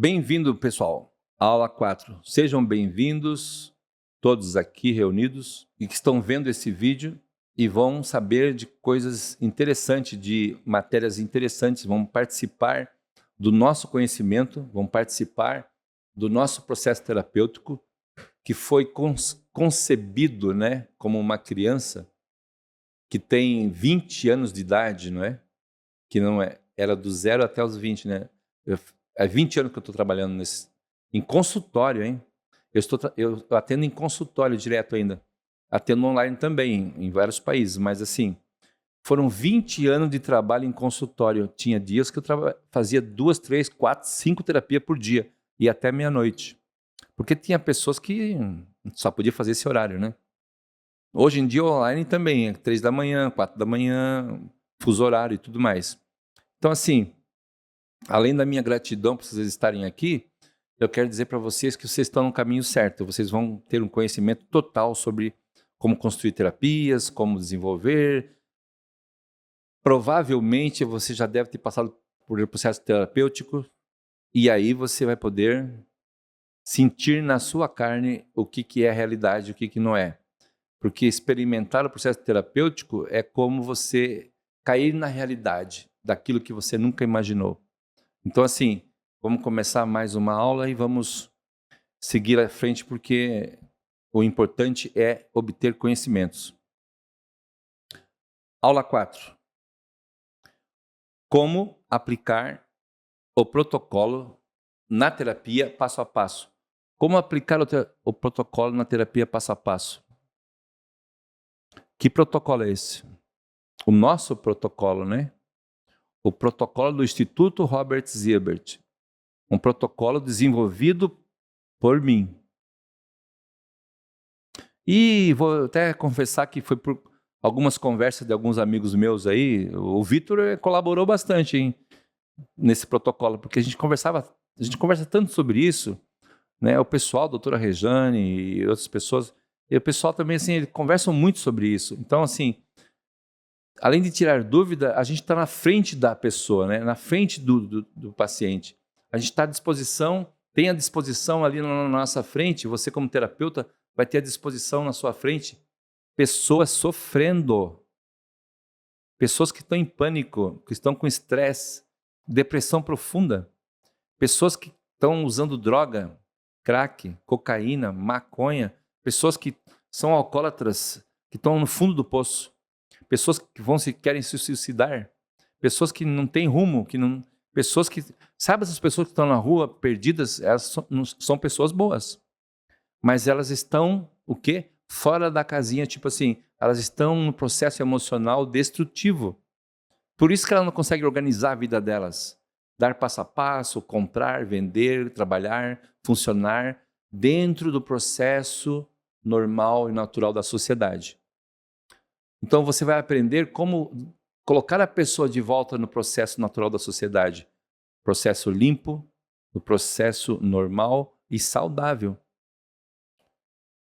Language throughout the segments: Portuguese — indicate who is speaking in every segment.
Speaker 1: Bem-vindo, pessoal, à aula 4. Sejam bem-vindos todos aqui reunidos e que estão vendo esse vídeo e vão saber de coisas interessantes, de matérias interessantes, vão participar do nosso conhecimento, vão participar do nosso processo terapêutico que foi concebido, né, como uma criança que tem 20 anos de idade, não é? Que não é, era do 0 até os 20, né? Há 20 anos que eu estou trabalhando em consultório, hein? Eu atendo em consultório direto ainda. Atendo online também, em vários países, mas assim, foram 20 anos de trabalho em consultório. Tinha dias que eu fazia 2, 3, 4, 5 terapias por dia, e até meia-noite. Porque tinha pessoas que só podia fazer esse horário, né? Hoje em dia online também, é 3 da manhã, 4 da manhã, fuso horário e tudo mais. Então assim, além da minha gratidão por vocês estarem aqui, eu quero dizer para vocês que vocês estão no caminho certo. Vocês vão ter um conhecimento total sobre como construir terapias, como desenvolver. Provavelmente você já deve ter passado por um processo terapêutico e aí você vai poder sentir na sua carne o que é a realidade e o que não é. Porque experimentar o processo terapêutico é como você cair na realidade daquilo que você nunca imaginou. Então, assim, vamos começar mais uma aula e vamos seguir à frente, porque o importante é obter conhecimentos. Aula 4. Como aplicar o protocolo na terapia passo a passo. Como aplicar o protocolo na terapia passo a passo? Que protocolo é esse? O nosso protocolo, né? O protocolo do Instituto Robert Zilbert. Um protocolo desenvolvido por mim. E vou até confessar que foi por algumas conversas de alguns amigos meus aí, o Vitor colaborou bastante, hein, nesse protocolo, porque a gente conversa tanto sobre isso, né? O pessoal, a doutora Rejane e outras pessoas, e o pessoal também, assim, eles conversam muito sobre isso. Então, assim, além de tirar dúvida, a gente está na frente da pessoa, né? Na frente do paciente. A gente está à disposição, tem à disposição ali na nossa frente, você como terapeuta vai ter à disposição na sua frente pessoas sofrendo, pessoas que estão em pânico, que estão com estresse, depressão profunda, pessoas que estão usando droga, crack, cocaína, maconha, pessoas que são alcoólatras, que estão no fundo do poço, pessoas que querem se suicidar, pessoas que não têm rumo, pessoas que, sabe, essas pessoas que estão na rua perdidas, elas são pessoas boas, mas elas estão, o quê? Fora da casinha, tipo assim, elas estão no processo emocional destrutivo. Por isso que ela não consegue organizar a vida delas. Dar passo a passo, comprar, vender, trabalhar, funcionar dentro do processo normal e natural da sociedade. Então você vai aprender como colocar a pessoa de volta no processo natural da sociedade. Processo limpo, no processo normal e saudável.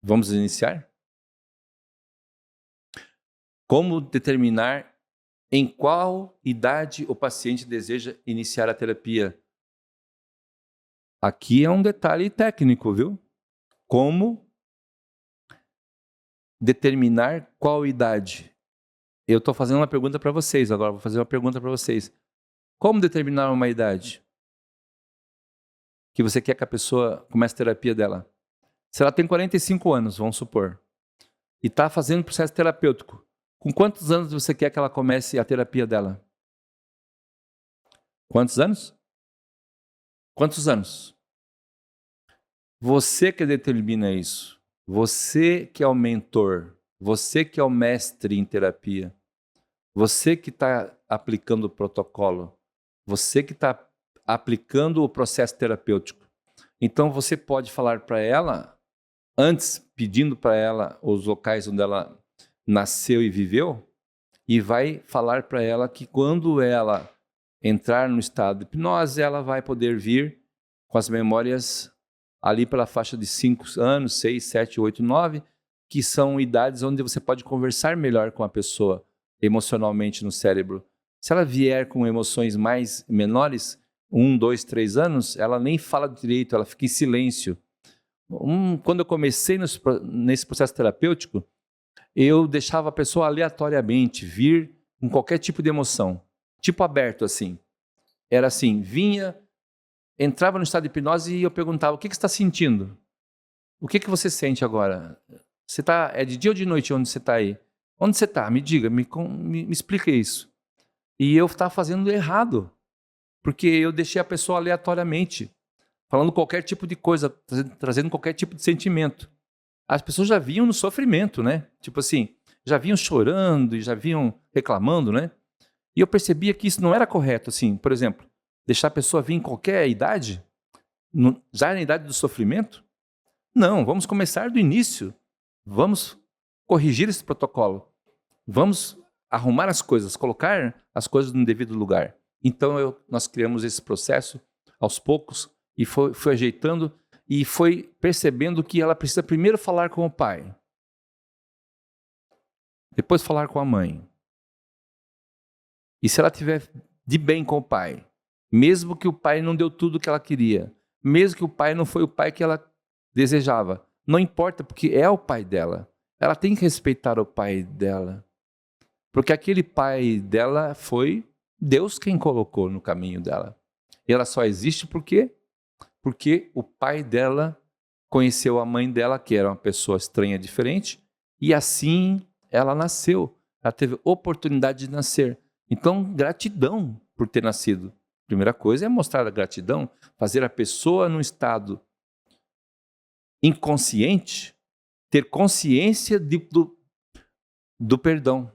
Speaker 1: Vamos iniciar? Como determinar em qual idade o paciente deseja iniciar a terapia? Aqui é um detalhe técnico, viu? Como determinar qual idade? Eu estou fazendo uma pergunta para vocês agora, vou fazer uma pergunta para vocês. Como determinar uma idade que você quer que a pessoa comece a terapia dela? Se ela tem 45 anos, vamos supor, e está fazendo processo terapêutico, com quantos anos você quer que ela comece a terapia dela? Quantos anos? Quantos anos? Você que determina isso. Você que é o mentor. Você que é o mestre em terapia. Você que está aplicando o protocolo. Você que está aplicando o processo terapêutico. Então você pode falar para ela, antes pedindo para ela os locais onde ela nasceu e viveu, e vai falar para ela que quando ela entrar no estado de hipnose, ela vai poder vir com as memórias ali pela faixa de 5 anos, 6, 7, 8, 9, que são idades onde você pode conversar melhor com a pessoa emocionalmente no cérebro. Se ela vier com emoções mais menores, 1, 2, 3 anos, ela nem fala direito, ela fica em silêncio. Quando eu comecei nesse processo terapêutico, eu deixava a pessoa aleatoriamente vir com qualquer tipo de emoção, tipo aberto assim. Era assim, vinha, entrava no estado de hipnose e eu perguntava, o que você está sentindo? O que você sente agora? É de dia ou de noite onde você está aí? Onde você está? Me diga, me explica isso. E eu estava fazendo errado, porque eu deixei a pessoa aleatoriamente, falando qualquer tipo de coisa, trazendo qualquer tipo de sentimento. As pessoas já vinham no sofrimento, né? Tipo assim, já vinham chorando e já vinham reclamando, né? E eu percebia que isso não era correto, assim, por exemplo, deixar a pessoa vir em qualquer idade, já na idade do sofrimento. Não, vamos começar do início. Vamos corrigir esse protocolo. Vamos arrumar as coisas, colocar as coisas no devido lugar. Então nós criamos esse processo aos poucos e foi ajeitando e foi percebendo que ela precisa primeiro falar com o pai, depois falar com a mãe. E se ela tiver de bem com o pai, mesmo que o pai não deu tudo o que ela queria, mesmo que o pai não foi o pai que ela desejava, não importa, porque é o pai dela. Ela tem que respeitar o pai dela. Porque aquele pai dela foi Deus quem colocou no caminho dela. E ela só existe porque o pai dela conheceu a mãe dela, que era uma pessoa estranha, diferente, e assim ela nasceu. Ela teve oportunidade de nascer. Então, gratidão por ter nascido. Primeira coisa é mostrar a gratidão, fazer a pessoa num estado inconsciente ter consciência do perdão.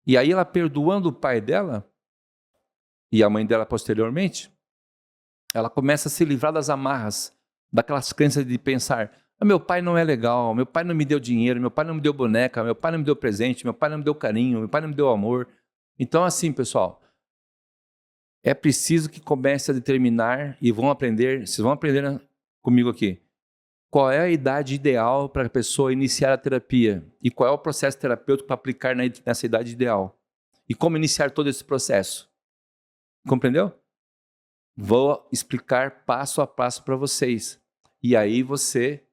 Speaker 1: E aí ela perdoando o pai dela e a mãe dela posteriormente, ela começa a se livrar das amarras, daquelas crenças de pensar, meu pai não é legal, meu pai não me deu dinheiro, meu pai não me deu boneca, meu pai não me deu presente, meu pai não me deu carinho, meu pai não me deu amor. Então assim, pessoal, é preciso que comece a determinar e vocês vão aprender comigo aqui, qual é a idade ideal para a pessoa iniciar a terapia e qual é o processo terapêutico para aplicar nessa idade ideal e como iniciar todo esse processo. Compreendeu? Vou explicar passo a passo para vocês. E aí você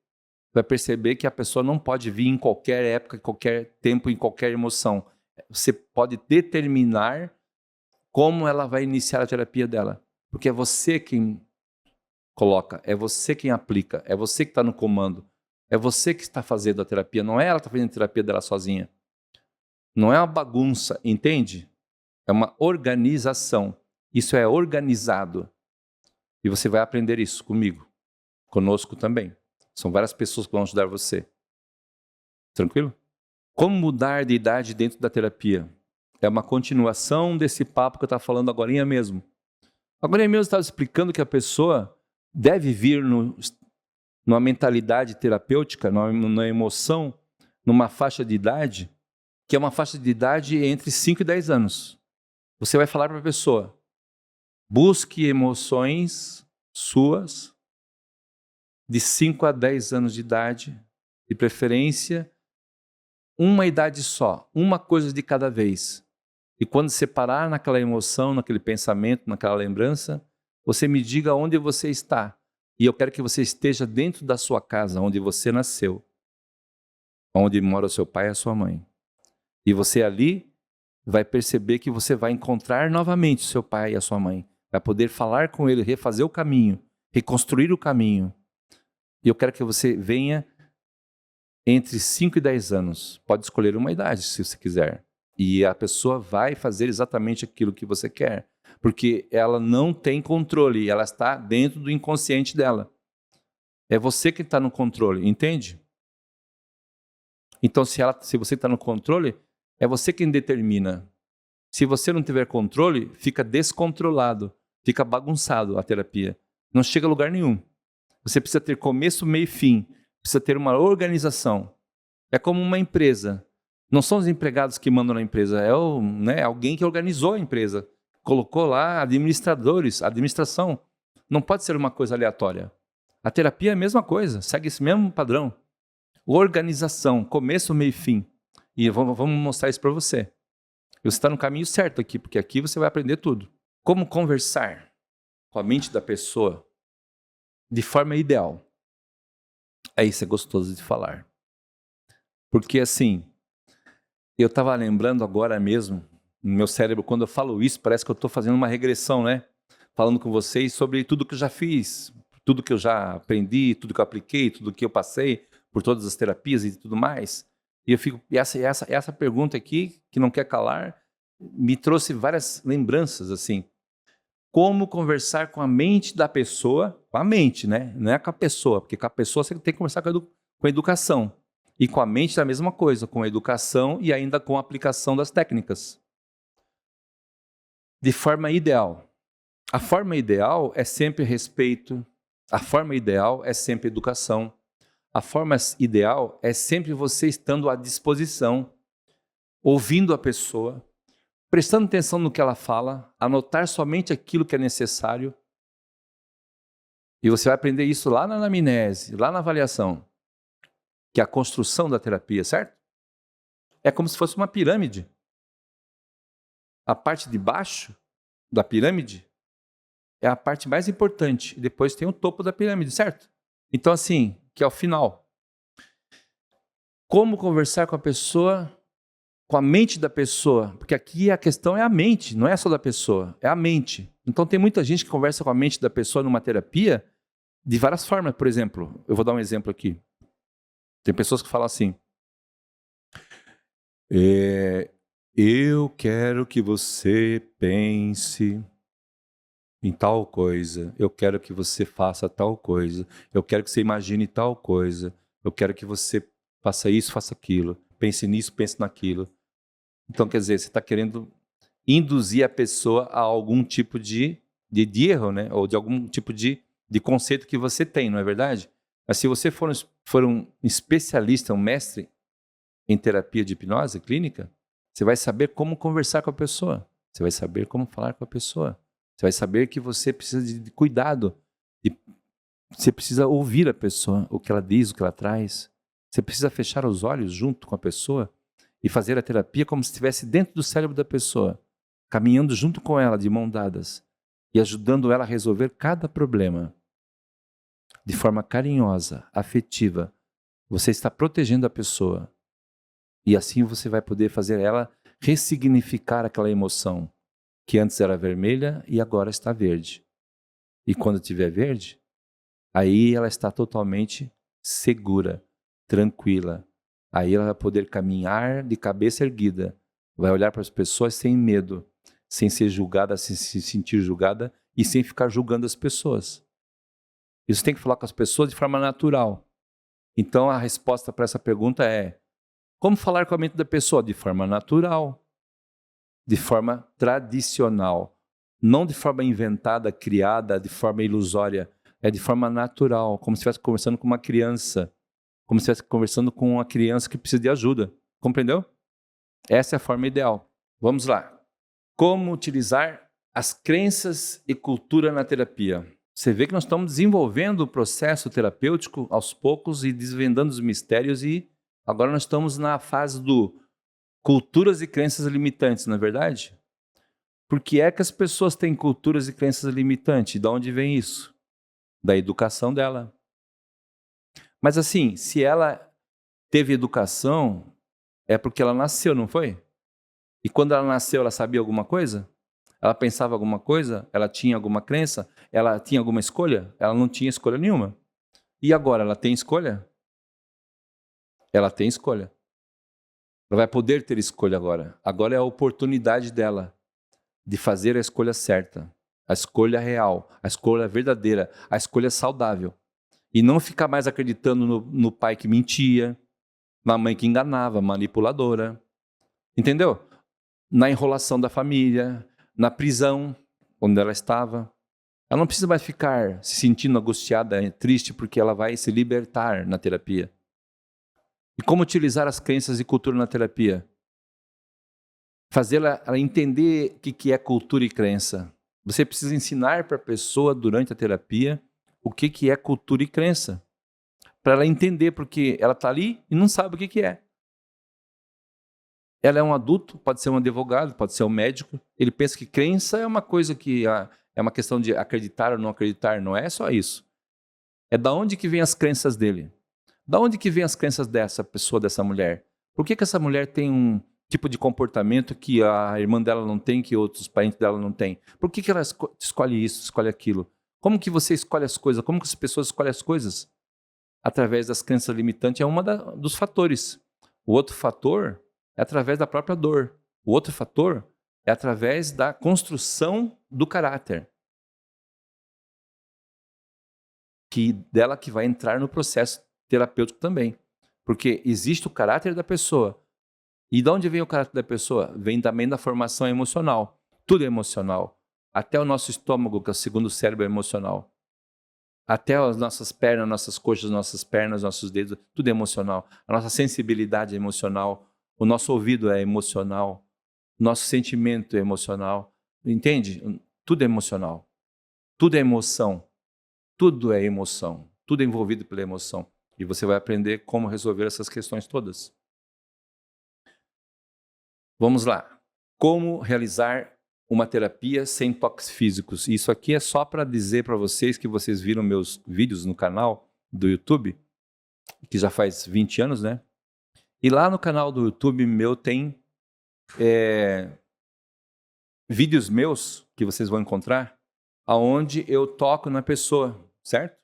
Speaker 1: vai perceber que a pessoa não pode vir em qualquer época, em qualquer tempo, em qualquer emoção. Você pode determinar como ela vai iniciar a terapia dela. Porque é você quem coloca, é você quem aplica, é você que está no comando, é você que está fazendo a terapia, não é ela que está fazendo a terapia dela sozinha. Não é uma bagunça, entende? É uma organização. Isso é organizado. E você vai aprender isso comigo, conosco também. São várias pessoas que vão ajudar você. Tranquilo? Como mudar de idade dentro da terapia? É uma continuação desse papo que eu estava falando agorinha mesmo. Agorinha mesmo eu estava explicando que a pessoa deve vir numa mentalidade terapêutica, numa emoção, numa faixa de idade, que é uma faixa de idade entre 5 e 10 anos. Você vai falar para a pessoa, busque emoções suas de 5 a 10 anos de idade, de preferência, uma idade só, uma coisa de cada vez. E quando você parar naquela emoção, naquele pensamento, naquela lembrança, você me diga onde você está. E eu quero que você esteja dentro da sua casa, onde você nasceu, onde mora o seu pai e a sua mãe. E você ali vai perceber que você vai encontrar novamente o seu pai e a sua mãe. Vai poder falar com ele, refazer o caminho, reconstruir o caminho. E eu quero que você venha entre 5 e 10 anos. Pode escolher uma idade, se você quiser. E a pessoa vai fazer exatamente aquilo que você quer. Porque ela não tem controle, ela está dentro do inconsciente dela. É você que está no controle, entende? Então, se você está no controle, é você quem determina. Se você não tiver controle, fica descontrolado, fica bagunçado a terapia. Não chega a lugar nenhum. Você precisa ter começo, meio e fim. Precisa ter uma organização. É como uma empresa. Não são os empregados que mandam na empresa, é alguém que organizou a empresa. Colocou lá administradores, administração. Não pode ser uma coisa aleatória. A terapia é a mesma coisa, segue esse mesmo padrão. Organização, começo, meio e fim. E vamos mostrar isso para você. Você está no caminho certo aqui, porque aqui você vai aprender tudo. Como conversar? com a mente da pessoa de forma ideal. Isso é gostoso de falar. Porque assim, eu estava lembrando agora mesmo, no meu cérebro, quando eu falo isso, parece que eu estou fazendo uma regressão, né? Falando com vocês sobre tudo que eu já fiz, tudo que eu já aprendi, tudo que eu apliquei, tudo que eu passei por todas as terapias e tudo mais. E eu fico, essa pergunta aqui, que não quer calar, me trouxe várias lembranças, assim. Como conversar com a mente da pessoa, com a mente, né? Não é com a pessoa, porque com a pessoa você tem que conversar com a educação. E com a mente é a mesma coisa, com a educação e ainda com a aplicação das técnicas. De forma ideal. A forma ideal é sempre respeito, a forma ideal é sempre educação, a forma ideal é sempre você estando à disposição, ouvindo a pessoa, prestando atenção no que ela fala, anotar somente aquilo que é necessário. E você vai aprender isso lá na anamnese, lá na avaliação, que é a construção da terapia, certo? É como se fosse uma pirâmide. A parte de baixo da pirâmide é a parte mais importante. E depois tem o topo da pirâmide, certo? Então, assim, que é o final. Como conversar com a pessoa, com a mente da pessoa? Porque aqui a questão é a mente, não é só da pessoa, é a mente. Então, tem muita gente que conversa com a mente da pessoa numa terapia de várias formas. Por exemplo, eu vou dar um exemplo aqui. Tem pessoas que falam assim: eu quero que você pense em tal coisa, eu quero que você faça tal coisa, eu quero que você imagine tal coisa, eu quero que você faça isso, faça aquilo, pense nisso, pense naquilo. Então, quer dizer, você está querendo induzir a pessoa a algum tipo de erro, né? Ou de algum tipo de conceito que você tem, não é verdade? Mas se você for um especialista, um mestre em terapia de hipnose clínica, você vai saber como conversar com a pessoa, você vai saber como falar com a pessoa, você vai saber que você precisa de cuidado, você precisa ouvir a pessoa, o que ela diz, o que ela traz. Você precisa fechar os olhos junto com a pessoa e fazer a terapia como se estivesse dentro do cérebro da pessoa, caminhando junto com ela, de mão dadas, e ajudando ela a resolver cada problema. De forma carinhosa, afetiva. Você está protegendo a pessoa. E assim você vai poder fazer ela ressignificar aquela emoção que antes era vermelha e agora está verde. E quando estiver verde, aí ela está totalmente segura, tranquila. Aí ela vai poder caminhar de cabeça erguida, vai olhar para as pessoas sem medo, sem ser julgada, sem se sentir julgada e sem ficar julgando as pessoas. Isso tem que falar com as pessoas de forma natural. Então a resposta para essa pergunta é: como falar com a mente da pessoa? De forma natural, de forma tradicional, não de forma inventada, criada, de forma ilusória. É de forma natural, como se estivesse conversando com uma criança, como se estivesse conversando com uma criança que precisa de ajuda. Compreendeu? Essa é a forma ideal. Vamos lá. Como utilizar as crenças e cultura na terapia? Você vê que nós estamos desenvolvendo o processo terapêutico aos poucos e desvendando os mistérios, e agora nós estamos na fase do culturas e crenças limitantes, não é verdade? Por que é que as pessoas têm culturas e crenças limitantes? De onde vem isso? Da educação dela. Mas assim, se ela teve educação, é porque ela nasceu, não foi? E quando ela nasceu, ela sabia alguma coisa? Ela pensava alguma coisa? Ela tinha alguma crença? Ela tinha alguma escolha? Ela não tinha escolha nenhuma. E agora, ela tem escolha? Ela tem escolha. Ela vai poder ter escolha agora. Agora é a oportunidade dela de fazer a escolha certa, a escolha real, a escolha verdadeira, a escolha saudável. E não ficar mais acreditando no pai que mentia, na mãe que enganava, manipuladora. Entendeu? Na enrolação da família, na prisão onde ela estava. Ela não precisa mais ficar se sentindo angustiada, triste, porque ela vai se libertar na terapia. E como utilizar as crenças e cultura na terapia? Fazê-la ela entender o que é cultura e crença. Você precisa ensinar para a pessoa durante a terapia o que é cultura e crença. Para ela entender, porque ela está ali e não sabe o que é. Ela é um adulto, pode ser um advogado, pode ser um médico. Ele pensa que crença é uma coisa que é uma questão de acreditar ou não acreditar, não é só isso. É da onde que vem as crenças dele. Da onde que vem as crenças dessa pessoa, dessa mulher? Por que essa mulher tem um tipo de comportamento que a irmã dela não tem, que outros parentes dela não têm? Por que ela escolhe isso, escolhe aquilo? Como que você escolhe as coisas? Como que as pessoas escolhem as coisas? Através das crenças limitantes é um dos fatores. O outro fator é através da própria dor. O outro fator é através da construção do caráter. Dela que vai entrar no processo terapêutico também. Porque existe o caráter da pessoa. E de onde vem o caráter da pessoa? Vem também da formação emocional. Tudo é emocional. Até o nosso estômago, que é o segundo cérebro, é emocional. Até as nossas pernas, nossas coxas, nossas pernas, nossos dedos, tudo é emocional. A nossa sensibilidade é emocional. O nosso ouvido é emocional. Nosso sentimento é emocional. Entende? Tudo é emocional. Tudo é emoção. Tudo é emoção. Tudo é envolvido pela emoção. E você vai aprender como resolver essas questões todas. Vamos lá. Como realizar uma terapia sem toques físicos. Isso aqui é só para dizer para vocês que vocês viram meus vídeos no canal do YouTube, que já faz 20 anos, né? E lá no canal do YouTube meu tem vídeos meus que vocês vão encontrar, aonde eu toco na pessoa, certo?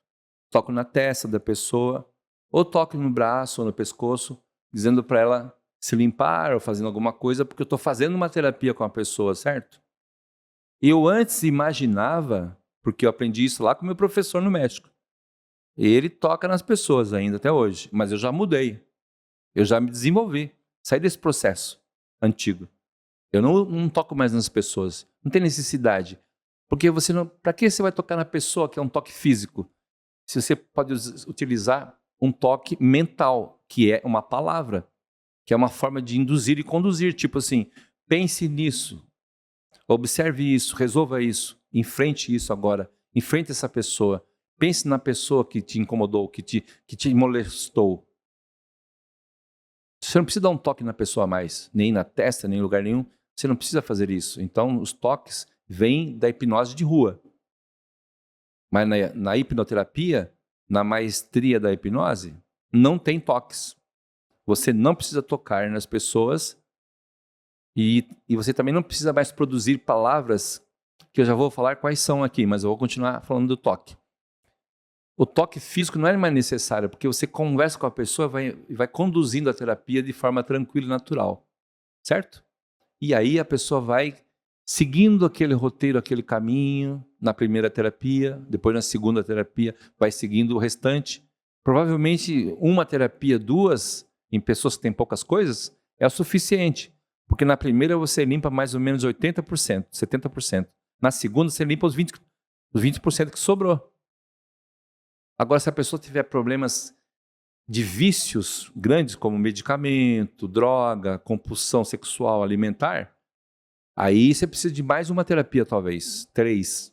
Speaker 1: Toco na testa da pessoa, ou toco no braço ou no pescoço, dizendo para ela se limpar ou fazendo alguma coisa, porque eu estou fazendo uma terapia com a pessoa, certo? Eu antes imaginava, porque eu aprendi isso lá com meu professor no México, ele toca nas pessoas ainda até hoje, mas eu já mudei, eu já me desenvolvi, saí desse processo antigo. Eu não toco mais nas pessoas, não tem necessidade, porque você não, para que você vai tocar na pessoa que é um toque físico? Se você pode utilizar um toque mental, que é uma palavra, que é uma forma de induzir e conduzir, tipo assim, pense nisso, observe isso, resolva isso, enfrente isso agora, enfrente essa pessoa, pense na pessoa que te incomodou, que te molestou. Você não precisa dar um toque na pessoa mais, nem na testa, nem em lugar nenhum, você não precisa fazer isso. Então, os toques vêm da hipnose de rua. Mas na hipnoterapia, na maestria da hipnose, não tem toques. Você não precisa tocar nas pessoas e você também não precisa mais produzir palavras que eu já vou falar quais são aqui, mas eu vou continuar falando do toque. O toque físico não é mais necessário, porque você conversa com a pessoa e vai conduzindo a terapia de forma tranquila e natural, certo? E aí a pessoa vai seguindo aquele roteiro, aquele caminho, na primeira terapia, depois na segunda terapia, vai seguindo o restante. Provavelmente uma terapia, duas, em pessoas que têm poucas coisas, é o suficiente. Porque na primeira você limpa mais ou menos 80%, 70%. Na segunda você limpa os 20% que sobrou. Agora, se a pessoa tiver problemas de vícios grandes, como medicamento, droga, compulsão sexual, alimentar, aí você precisa de mais uma terapia, talvez, 3,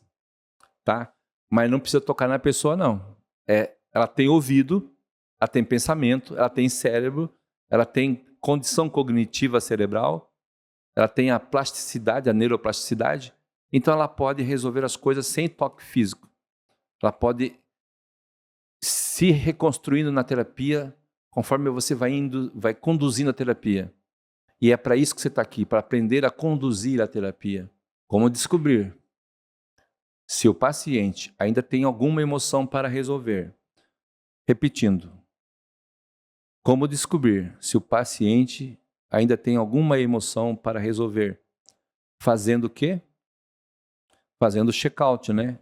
Speaker 1: tá? Mas não precisa tocar na pessoa, não. Ela tem ouvido, ela tem pensamento, ela tem cérebro, ela tem condição cognitiva cerebral, ela tem a plasticidade, a neuroplasticidade, então ela pode resolver as coisas sem toque físico. Ela pode se reconstruindo na terapia conforme você vai conduzindo a terapia. E é para isso que você está aqui, para aprender a conduzir a terapia. Como descobrir se o paciente ainda tem alguma emoção para resolver. Repetindo, como descobrir se o paciente ainda tem alguma emoção para resolver? Fazendo o quê? Fazendo o check-out, né?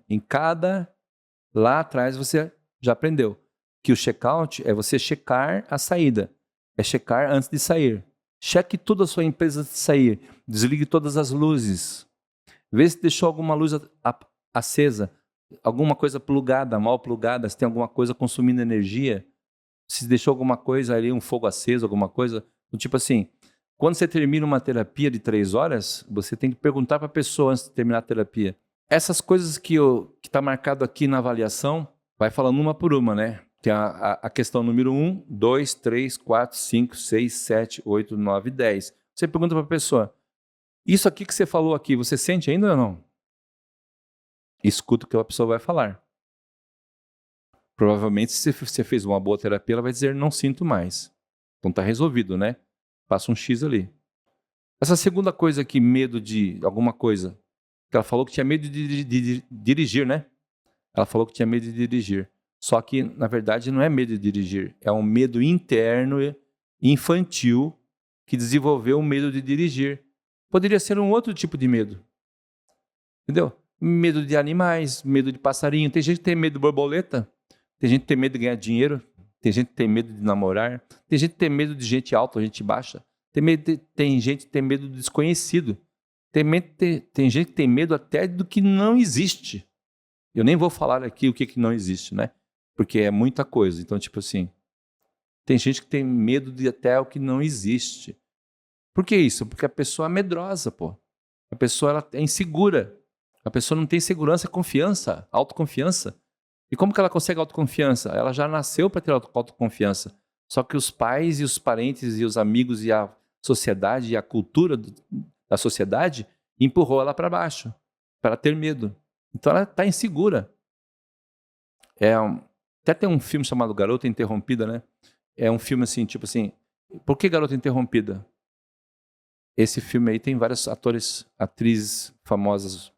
Speaker 1: Lá atrás você já aprendeu que o check-out é você checar a saída, é checar antes de sair. Cheque toda a sua empresa antes de sair, desligue todas as luzes, vê se deixou alguma luz acesa, alguma coisa plugada, mal plugada, se tem alguma coisa consumindo energia, se deixou alguma coisa ali, um fogo aceso, alguma coisa, tipo assim, quando você termina uma terapia de 3 horas, você tem que perguntar para a pessoa antes de terminar a terapia. Essas coisas que está marcado aqui na avaliação, vai falando uma por uma, né? Tem a questão número 1, 2, 3, 4, 5, 6, 7, 8, 9, 10. Você pergunta para a pessoa, isso aqui que você falou aqui, você sente ainda ou não? Escuta o que a pessoa vai falar. Provavelmente, se você fez uma boa terapia, ela vai dizer, não sinto mais. Então tá resolvido, né? Passa um X ali. Essa segunda coisa aqui, medo de alguma coisa, que ela falou que tinha medo de dirigir, né? Ela falou que tinha medo de dirigir. Só que, na verdade, não é medo de dirigir. É um medo interno, infantil, que desenvolveu o medo de dirigir. Poderia ser um outro tipo de medo. Entendeu? Medo de animais, medo de passarinho. Tem gente que tem medo de borboleta. Tem gente que tem medo de ganhar dinheiro. Tem gente que tem medo de namorar. Tem gente que tem medo de gente alta, gente baixa. Tem gente que tem medo do desconhecido. Tem gente que tem medo até do que não existe. Eu nem vou falar aqui o que não existe, né? Porque é muita coisa. Então, tipo assim, tem gente que tem medo de até o que não existe. Por que isso? Porque a pessoa é medrosa, pô. A pessoa ela é insegura. A pessoa não tem segurança, confiança, autoconfiança. E como que ela consegue autoconfiança? Ela já nasceu para ter autoconfiança. Só que os pais e os parentes e os amigos e a sociedade e a cultura da sociedade empurrou ela para baixo, para ela ter medo. Então ela está insegura. Até tem um filme chamado Garota Interrompida, né? É um filme assim, tipo assim, por que Garota Interrompida? Esse filme aí tem vários atores, atrizes famosas.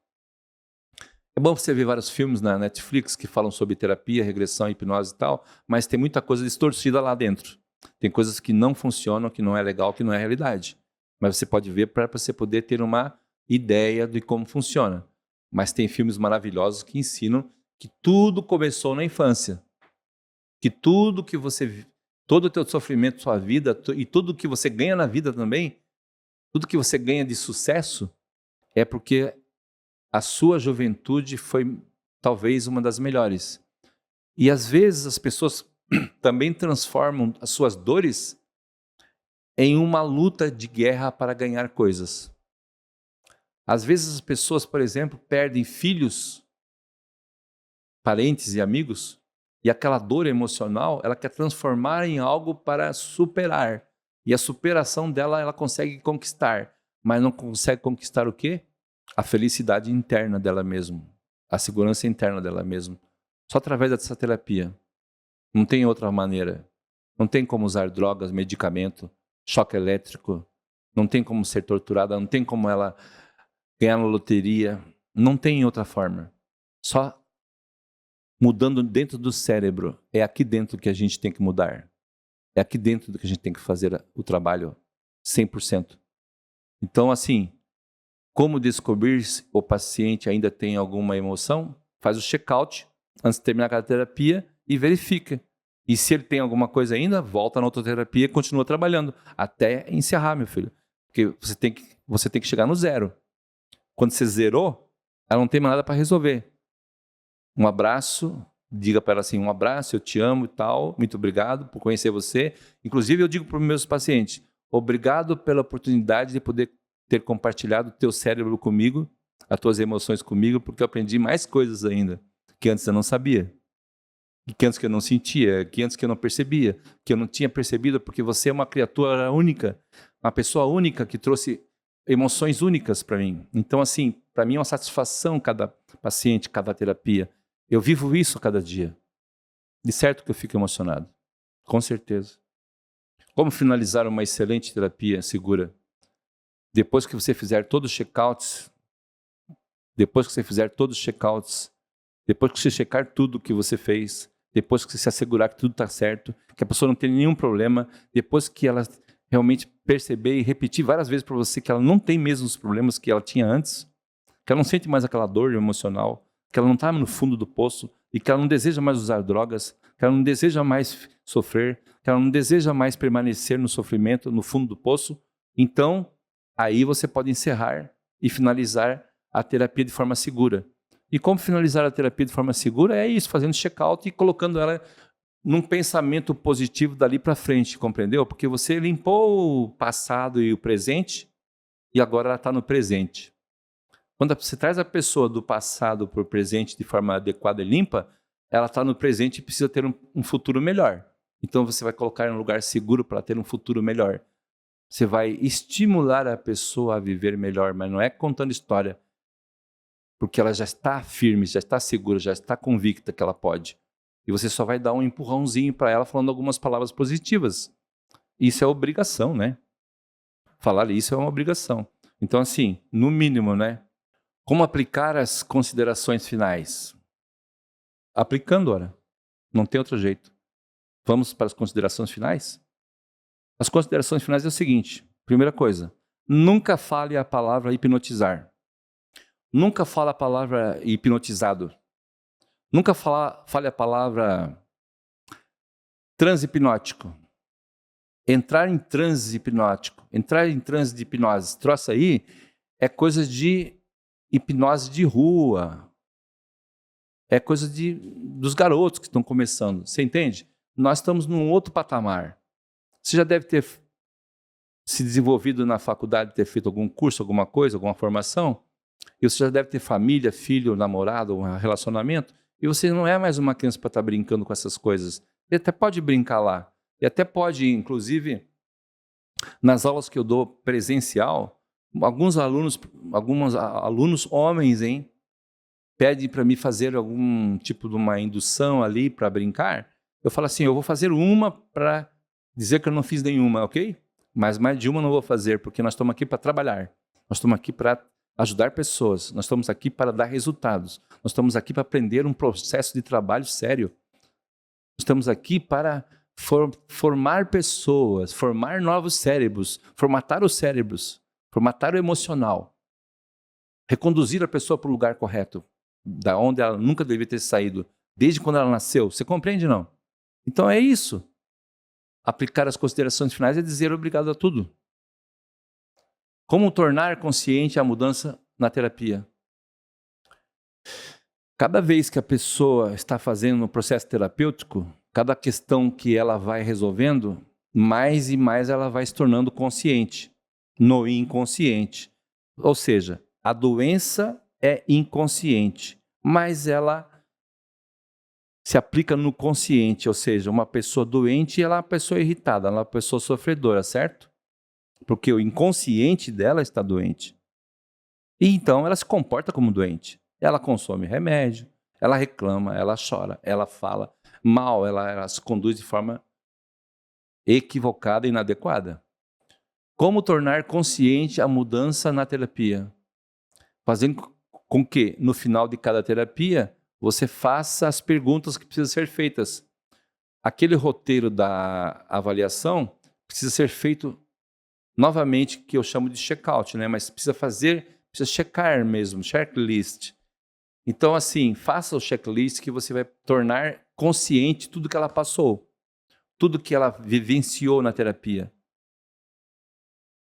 Speaker 1: É bom você ver vários filmes na Netflix que falam sobre terapia, regressão, hipnose e tal, mas tem muita coisa distorcida lá dentro. Tem coisas que não funcionam, que não é legal, que não é realidade. Mas você pode ver para você poder ter uma ideia de como funciona. Mas tem filmes maravilhosos que ensinam que tudo começou na infância. Que tudo que você... Todo o teu sofrimento, sua vida, e tudo que você ganha na vida também, tudo que você ganha de sucesso, é porque a sua juventude foi talvez uma das melhores. E às vezes as pessoas também transformam as suas dores em uma luta de guerra para ganhar coisas. Às vezes as pessoas, por exemplo, perdem filhos, parentes e amigos, e aquela dor emocional, ela quer transformar em algo para superar. E a superação dela, ela consegue conquistar, mas não consegue conquistar o quê? A felicidade interna dela mesma, a segurança interna dela mesma. Só através dessa terapia. Não tem outra maneira. Não tem como usar drogas, medicamento, choque elétrico. Não tem como ser torturada, não tem como ela ganhar na loteria. Não tem outra forma. Só mudando dentro do cérebro. É aqui dentro que a gente tem que mudar. É aqui dentro que a gente tem que fazer o trabalho 100%. Então, assim, como descobrir se o paciente ainda tem alguma emoção? Faz o check-out antes de terminar a terapia e verifica. E se ele tem alguma coisa ainda, volta na outra terapia e continua trabalhando até encerrar, meu filho. Porque você tem que chegar no zero. Quando você zerou, ela não tem mais nada para resolver. Um abraço, diga para ela assim, um abraço, eu te amo e tal, muito obrigado por conhecer você. Inclusive, eu digo para os meus pacientes, obrigado pela oportunidade de poder ter compartilhado o teu cérebro comigo, as tuas emoções comigo, porque eu aprendi mais coisas ainda, que antes eu não sabia, que antes que eu não sentia, que antes que eu não percebia, que eu não tinha percebido, porque você é uma criatura única, uma pessoa única que trouxe emoções únicas para mim. Então, assim, para mim é uma satisfação cada paciente, cada terapia. Eu vivo isso a cada dia. De certo que eu fico emocionado. Com certeza. Como finalizar uma excelente terapia segura? Depois que você fizer todos os check-outs, depois que você checar tudo que você fez, depois que você se assegurar que tudo está certo, que a pessoa não tem nenhum problema, depois que ela realmente perceber e repetir várias vezes para você que ela não tem mesmo os problemas que ela tinha antes, que ela não sente mais aquela dor emocional, que ela não está no fundo do poço e que ela não deseja mais usar drogas, que ela não deseja mais sofrer, que ela não deseja mais permanecer no sofrimento, no fundo do poço, então aí você pode encerrar e finalizar a terapia de forma segura. E como finalizar a terapia de forma segura? É isso, fazendo check-out e colocando ela num pensamento positivo dali para frente, compreendeu? Porque você limpou o passado e o presente e agora ela está no presente. Quando você traz a pessoa do passado para o presente de forma adequada e limpa, ela está no presente e precisa ter um futuro melhor. Então você vai colocar em um lugar seguro para ter um futuro melhor. Você vai estimular a pessoa a viver melhor, mas não é contando história. porque ela já está firme, já está segura, já está convicta que ela pode. E você só vai dar um empurrãozinho para ela falando algumas palavras positivas. Isso é obrigação, né? Falar isso é uma obrigação. Então, assim, no mínimo, né? Como aplicar as considerações finais? Aplicando, ora. Não tem outro jeito. Vamos para as considerações finais? As considerações finais é o seguinte. Primeira coisa, nunca fale a palavra hipnotizar. Nunca fale a palavra hipnotizado. Nunca fale a palavra transe hipnótico. Entrar em transe hipnótico. Entrar em transe de hipnose. Esse troço aí é coisa de hipnose de rua. É coisa dos garotos que estão começando. Você entende? Nós estamos num outro patamar. Você já deve ter se desenvolvido na faculdade, ter feito algum curso, alguma coisa, alguma formação. E você já deve ter família, filho, namorado, um relacionamento. E você não é mais uma criança para estar brincando com essas coisas. Você até pode brincar lá. E até pode, inclusive, nas aulas que eu dou presencial, alguns alunos homens, hein, pedem para mim fazer algum tipo de uma indução ali para brincar. Eu falo assim, eu vou fazer uma para dizer que eu não fiz nenhuma, ok? Mas mais de uma eu não vou fazer, porque nós estamos aqui para trabalhar. Nós estamos aqui para ajudar pessoas. Nós estamos aqui para dar resultados. Nós estamos aqui para aprender um processo de trabalho sério. Nós estamos aqui para formar pessoas, formar novos cérebros, formatar os cérebros, formatar o emocional, reconduzir a pessoa para o lugar correto, da onde ela nunca deveria ter saído, desde quando ela nasceu. Você compreende, não? Então é isso. Aplicar as considerações finais é dizer obrigado a tudo. Como tornar consciente a mudança na terapia? Cada vez que a pessoa está fazendo um processo terapêutico, cada questão que ela vai resolvendo, mais e mais ela vai se tornando consciente, no inconsciente. Ou seja, a doença é inconsciente, mas ela se aplica no consciente, ou seja, uma pessoa doente ela é uma pessoa irritada, ela é uma pessoa sofredora, certo? Porque o inconsciente dela está doente. E então ela se comporta como doente. Ela consome remédio, ela reclama, ela chora, ela fala mal, ela se conduz de forma equivocada e inadequada. Como tornar consciente a mudança na terapia? Fazendo com que, no final de cada terapia, você faça as perguntas que precisam ser feitas. Aquele roteiro da avaliação precisa ser feito novamente, que eu chamo de check-out, né? Mas precisa checar mesmo, checklist. Então, assim, faça o checklist que você vai tornar consciente tudo que ela passou, tudo que ela vivenciou na terapia.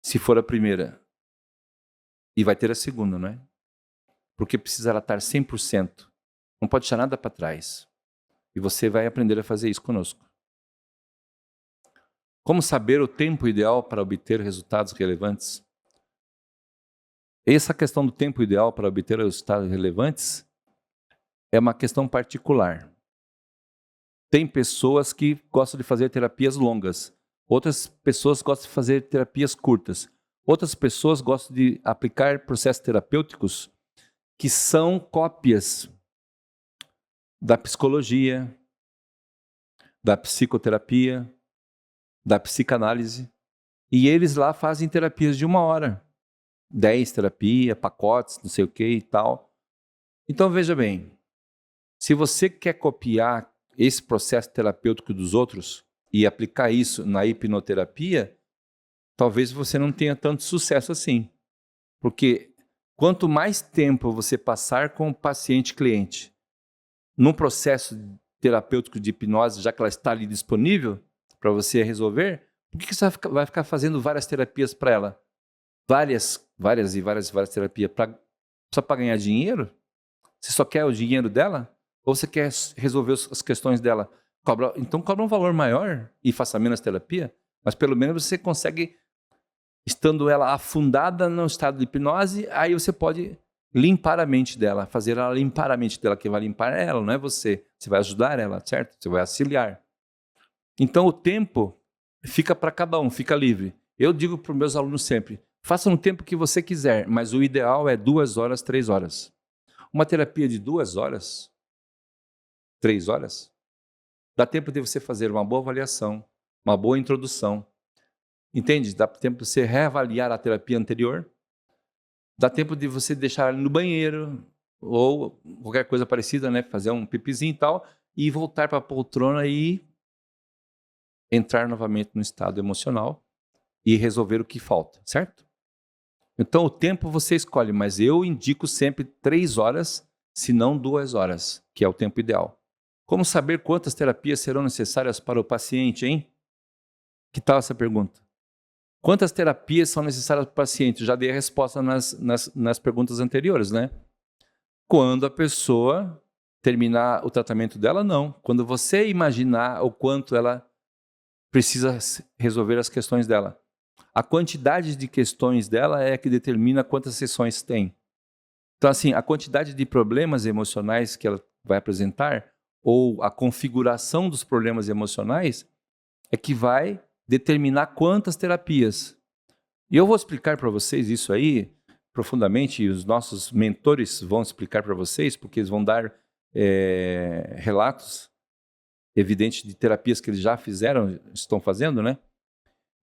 Speaker 1: Se for a primeira. E vai ter a segunda, não é? Porque precisa ela estar 100%. Não pode deixar nada para trás. E você vai aprender a fazer isso conosco. Como saber o tempo ideal para obter resultados relevantes? Essa questão do tempo ideal para obter resultados relevantes é uma questão particular. Tem pessoas que gostam de fazer terapias longas. Outras pessoas gostam de fazer terapias curtas. Outras pessoas gostam de aplicar processos terapêuticos que são cópias da psicologia, da psicoterapia, da psicanálise. E eles lá fazem terapias de 1 hora. 10 terapias, pacotes, não sei o que e tal. Então veja bem, se você quer copiar esse processo terapêutico dos outros e aplicar isso na hipnoterapia, talvez você não tenha tanto sucesso assim. Porque quanto mais tempo você passar com o paciente-cliente num processo terapêutico de hipnose, já que ela está ali disponível para você resolver, por que você vai ficar fazendo várias terapias para ela? Várias terapias só para ganhar dinheiro? Você só quer o dinheiro dela? Ou você quer resolver as questões dela? Então cobra um valor maior e faça menos terapia, mas pelo menos você consegue, estando ela afundada no estado de hipnose, aí você pode limpar a mente dela, fazer ela limpar a mente dela. Quem vai limpar é ela, não é você. Você vai ajudar ela, certo? Você vai auxiliar. Então o tempo fica para cada um, fica livre. Eu digo para os meus alunos sempre, faça no tempo que você quiser, mas o ideal é 2 horas, 3 horas. Uma terapia de 2 horas, 3 horas, dá tempo de você fazer uma boa avaliação, uma boa introdução. Entende? Dá tempo de você reavaliar a terapia anterior. Dá tempo de você deixar ela no banheiro ou qualquer coisa parecida, né? Fazer um pipizinho e tal, e voltar para a poltrona e entrar novamente no estado emocional e resolver o que falta, certo? Então o tempo você escolhe, mas eu indico sempre 3 horas, se não 2 horas, que é o tempo ideal. Como saber quantas terapias serão necessárias para o paciente, hein? Que tal essa pergunta? Quantas terapias são necessárias para o paciente? Eu já dei a resposta nas perguntas anteriores, né? Quando a pessoa terminar o tratamento dela, não. Quando você imaginar o quanto ela precisa resolver as questões dela. A quantidade de questões dela é que determina quantas sessões tem. Então, assim, a quantidade de problemas emocionais que ela vai apresentar, ou a configuração dos problemas emocionais, é que vai determinar quantas terapias. E eu vou explicar para vocês isso aí profundamente, e os nossos mentores vão explicar para vocês, porque eles vão dar relatos evidentes de terapias que eles já fizeram, estão fazendo, né?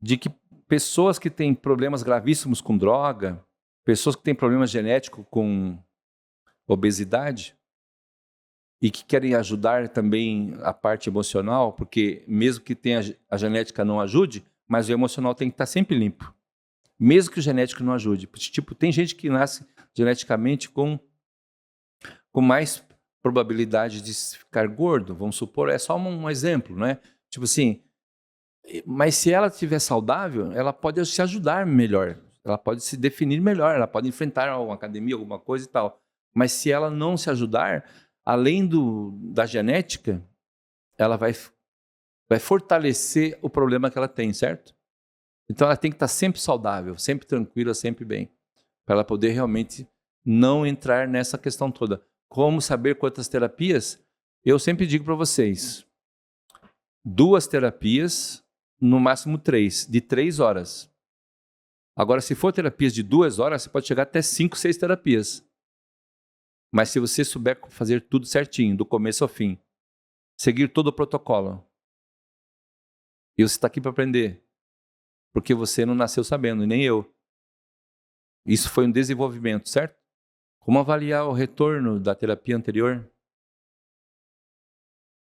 Speaker 1: De que pessoas que têm problemas gravíssimos com droga, pessoas que têm problemas genéticos com obesidade e que querem ajudar também a parte emocional, porque mesmo que tenha a genética não ajude, mas o emocional tem que estar sempre limpo. Mesmo que o genético não ajude. Tipo, tem gente que nasce geneticamente com mais probabilidade de ficar gordo, vamos supor, é só um exemplo, né? Tipo assim, mas se ela estiver saudável, ela pode se ajudar melhor, ela pode se definir melhor, ela pode enfrentar uma academia, alguma coisa e tal. Mas se ela não se ajudar, além da genética, ela vai fortalecer o problema que ela tem, certo? Então ela tem que estar sempre saudável, sempre tranquila, sempre bem, para ela poder realmente não entrar nessa questão toda. Como saber quantas terapias? Eu sempre digo para vocês, 2 terapias, no máximo 3, de 3 horas. Agora, se for terapias de 2 horas, você pode chegar até 5, 6 terapias. Mas se você souber fazer tudo certinho, do começo ao fim, seguir todo o protocolo, e você está aqui para aprender, porque você não nasceu sabendo, e nem eu. Isso foi um desenvolvimento, certo? Como avaliar o retorno da terapia anterior?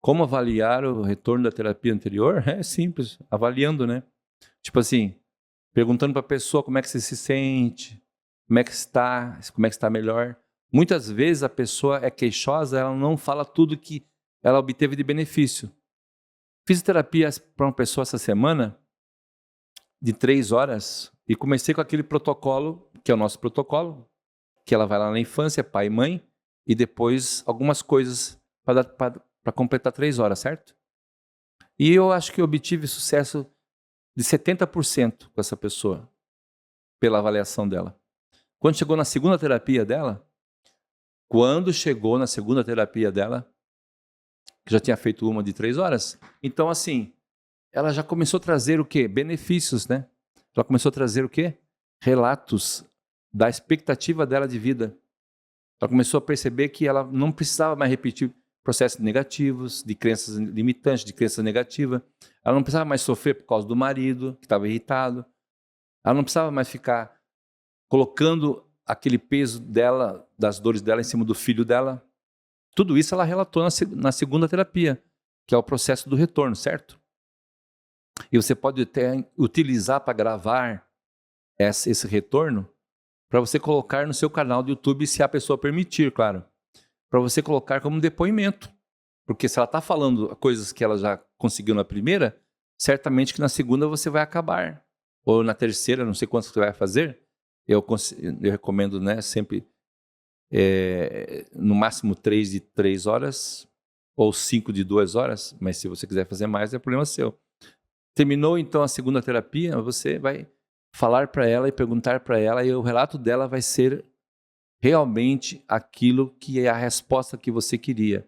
Speaker 1: Como avaliar o retorno da terapia anterior? É simples, avaliando, né? Tipo assim, perguntando para a pessoa como é que você se sente, como é que está melhor. Muitas vezes a pessoa é queixosa, ela não fala tudo que ela obteve de benefício. Fiz terapia para uma pessoa essa semana, de 3 horas, e comecei com aquele protocolo, que é o nosso protocolo, que ela vai lá na infância, pai e mãe, e depois algumas coisas para completar 3 horas, certo? E eu acho que eu obtive sucesso de 70% com essa pessoa, pela avaliação dela. Quando chegou na segunda terapia dela, que já tinha feito uma de 3 horas, então assim, ela já começou a trazer o quê? Benefícios, né? Ela começou a trazer o quê? Relatos da expectativa dela de vida. Ela começou a perceber que ela não precisava mais repetir processos negativos, de crenças limitantes, de crença negativa. Ela não precisava mais sofrer por causa do marido, que estava irritado. Ela não precisava mais ficar colocando aquele peso dela, das dores dela, em cima do filho dela. Tudo isso ela relatou na segunda terapia, que é o processo do retorno, certo? E você pode até utilizar para gravar esse retorno, para você colocar no seu canal do YouTube, se a pessoa permitir, claro. Para você colocar como depoimento. Porque se ela está falando coisas que ela já conseguiu na primeira, certamente que na segunda você vai acabar. Ou na terceira, não sei quantos você vai fazer. Eu recomendo, né, sempre no máximo 3 de 3 horas ou 5 de 2 horas, mas se você quiser fazer mais, é problema seu. Terminou então a segunda terapia, você vai falar para ela e perguntar para ela, e o relato dela vai ser realmente aquilo que é a resposta que você queria.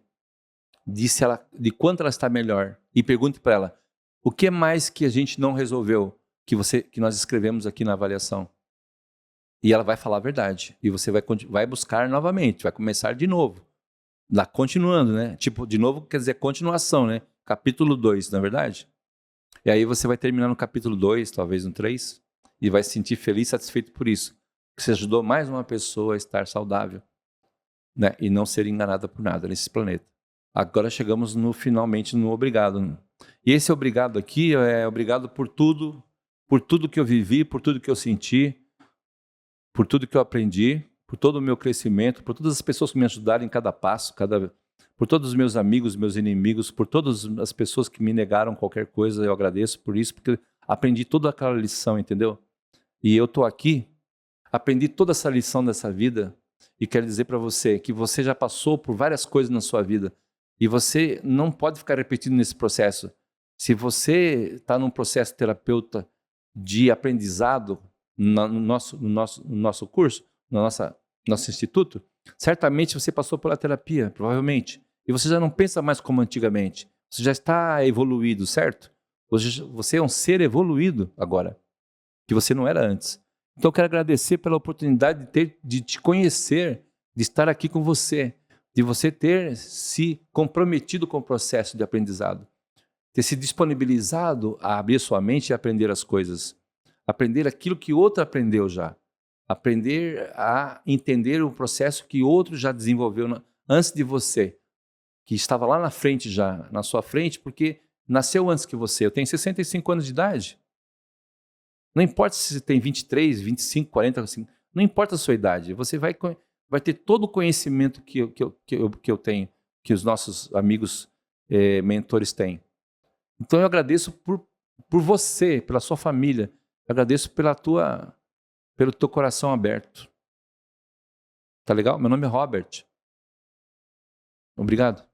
Speaker 1: De quanto ela está melhor. E pergunte para ela, o que mais que a gente não resolveu, que nós escrevemos aqui na avaliação? E ela vai falar a verdade. E você vai buscar novamente, vai começar de novo. Lá continuando, né? Tipo, de novo quer dizer continuação, né? Capítulo 2, não é verdade? E aí você vai terminar no capítulo 2, talvez no 3, e vai se sentir feliz e satisfeito por isso. Que você ajudou mais uma pessoa a estar saudável, né? E não ser enganada por nada nesse planeta. Agora chegamos finalmente no obrigado. E esse obrigado aqui é obrigado por tudo que eu vivi, por tudo que eu senti, por tudo que eu aprendi, por todo o meu crescimento, por todas as pessoas que me ajudaram em cada passo, por todos os meus amigos, meus inimigos, por todas as pessoas que me negaram qualquer coisa, eu agradeço por isso, porque aprendi toda aquela lição, entendeu? E eu estou aqui, aprendi toda essa lição dessa vida e quero dizer para você que você já passou por várias coisas na sua vida e você não pode ficar repetindo nesse processo. Se você está num processo terapeuta de aprendizado no nosso curso, no nosso instituto, certamente você passou pela terapia, provavelmente. E você já não pensa mais como antigamente. Você já está evoluído, certo? Você é um ser evoluído agora, que você não era antes. Então eu quero agradecer pela oportunidade de te conhecer, de estar aqui com você, de você ter se comprometido com o processo de aprendizado, ter se disponibilizado a abrir sua mente e aprender as coisas, aprender aquilo que outro aprendeu já, aprender a entender o processo que outro já desenvolveu antes de você, que estava lá na frente já, na sua frente, porque nasceu antes que você. Eu tenho 65 anos de idade. Não importa se você tem 23, 25, 40, não importa a sua idade, você vai ter todo o conhecimento que eu tenho, que os nossos amigos mentores têm. Então eu agradeço por você, pela sua família, eu agradeço pelo teu coração aberto. Tá legal? Meu nome é Robert. Obrigado.